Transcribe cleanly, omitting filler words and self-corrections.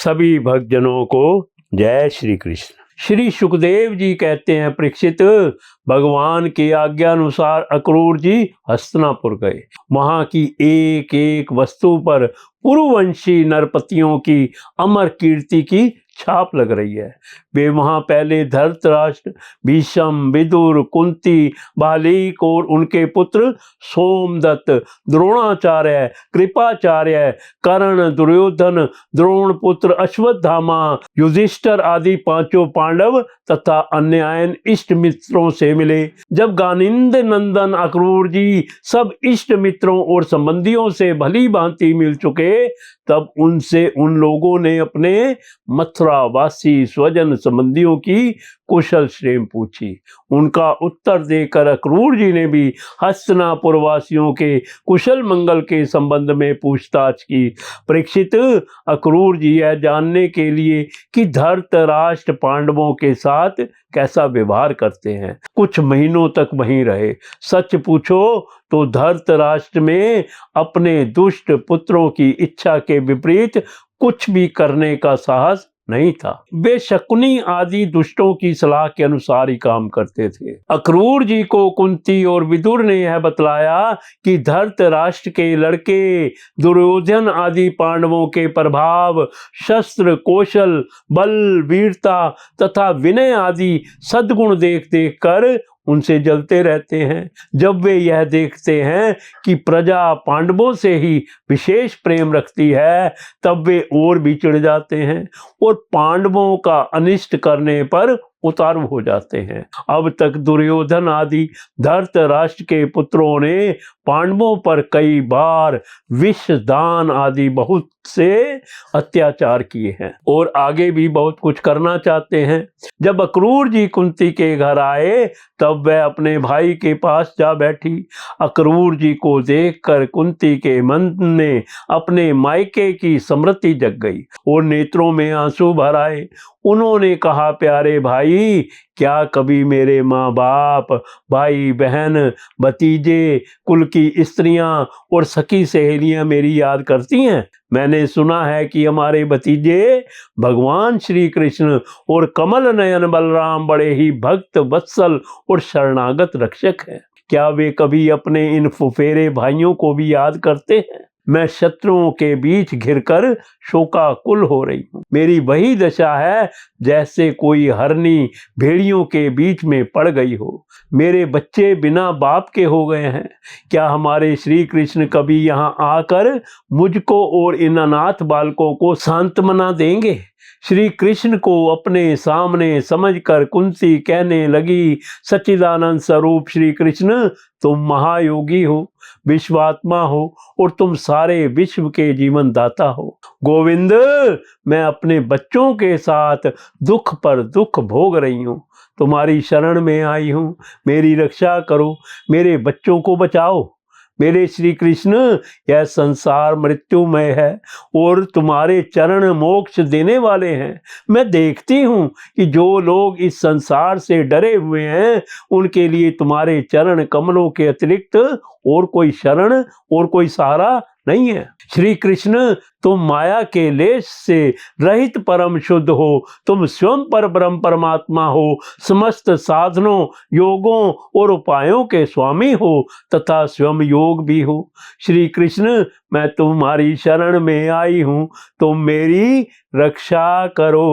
सभी भक्तजनों को जय श्री कृष्ण। श्री सुखदेव जी कहते हैं, परीक्षित, भगवान की आज्ञा अनुसार अक्रूर जी हस्तिनापुर गए। वहां की एक एक वस्तु पर पुरुवंशी नरपतियों की अमर कीर्ति की छाप लग रही है। वे वहां पहले धृतराष्ट्र, भीष्म, विदुर, कुंती, बालीक और उनके पुत्र सोमदत्त, द्रोणाचार्य, कृपाचार्य, कर्ण, दुर्योधन, द्रोण पुत्र अश्वत्थामा, युधिष्ठिर आदि पांचों पांडव तथा अन्य इष्ट मित्रों से मिले। जब गानिंद नंदन अक्रूर जी सब इष्ट मित्रों और संबंधियों से भली भांति मिल चुके, तब उनसे उन लोगों ने अपने मथुरावासी स्वजन संबंधियों की कुशल क्षेम पूछी। उनका उत्तर देकर अक्रूर जी ने भी हस्तिनापुर वासियों के कुशल मंगल के संबंध में पूछताछ की। परीक्षित, अक्रूर जी यह जानने के लिए कि धृतराष्ट्र पांडवों के साथ कैसा व्यवहार करते हैं, कुछ महीनों तक वहीं रहे। सच पूछो तो धृतराष्ट्र में अपने दुष्ट पुत्रों की इच्छा के विपरीत कुछ भी करने का साहस नहीं था। वे शकुनी आदि दुष्टों की सलाह के अनुसार ही काम करते थे। अक्रूर जी को कुंती और विदुर ने यह बतलाया कि धृतराष्ट्र के लड़के दुर्योधन आदि पांडवों के प्रभाव, शस्त्र, कौशल, बल, वीरता तथा विनय आदि सद्गुण देख देख कर उनसे जलते रहते हैं। जब वे यह देखते हैं कि प्रजा पांडवों से ही विशेष प्रेम रखती है, तब वे और भी चिढ़ जाते हैं और पांडवों का अनिष्ट करने पर उतारू हो जाते हैं। अब तक दुर्योधन आदि धृतराष्ट्र के पुत्रों ने पांडवों पर कई बार विष दान आदि बहुत से अत्याचार किए हैं और आगे भी बहुत कुछ करना चाहते हैं। जब अक्रूर जी कुंती के घर आए, तब वह अपने भाई के पास जा बैठी। अक्रूर जी को देखकर कुंती के मन में अपने मायके की स्मृति जग गई और नेत्रों में आंसू भर आए। उन्होंने कहा, प्यारे भाई, क्या कभी मेरे माँ बाप, भाई बहन, भतीजे, कुल की स्त्रियां और सखी सहेलियां मेरी याद करती हैं? मैंने सुना है कि हमारे भतीजे भगवान श्री कृष्ण और कमल नयन बलराम बड़े ही भक्त वत्सल और शरणागत रक्षक हैं। क्या वे कभी अपने इन फुफेरे भाइयों को भी याद करते हैं? मैं शत्रुओं के बीच घिरकर शोकाकुल हो रही हूँ। मेरी वही दशा है जैसे कोई हरनी भेड़ियों के बीच में पड़ गई हो। मेरे बच्चे बिना बाप के हो गए हैं। क्या हमारे श्री कृष्ण कभी यहाँ आकर मुझको और इन अनाथ बालकों को सांत्वना देंगे? श्री कृष्ण को अपने सामने समझकर कुंती कहने लगी, सच्चिदानंद स्वरूप श्री कृष्ण, तुम महायोगी हो, विश्वात्मा हो और तुम सारे विश्व के जीवन दाता हो। गोविंद, मैं अपने बच्चों के साथ दुख पर दुख भोग रही हूँ। तुम्हारी शरण में आई हूँ, मेरी रक्षा करो, मेरे बच्चों को बचाओ। मेरे श्री कृष्ण, यह संसार मृत्युमय है और तुम्हारे चरण मोक्ष देने वाले हैं। मैं देखती हूँ कि जो लोग इस संसार से डरे हुए हैं, उनके लिए तुम्हारे चरण कमलों के अतिरिक्त और कोई शरण और कोई सहारा नहीं है। श्री कृष्ण, तुम माया के लेश से रहित परम शुद्ध हो। तुम स्वयं पर ब्रह्म परमात्मा हो, समस्त साधनों, योगों और उपायों के स्वामी हो तथा स्वयं योग भी हो। श्री कृष्ण, मैं तुम्हारी शरण में आई हूँ, तुम मेरी रक्षा करो।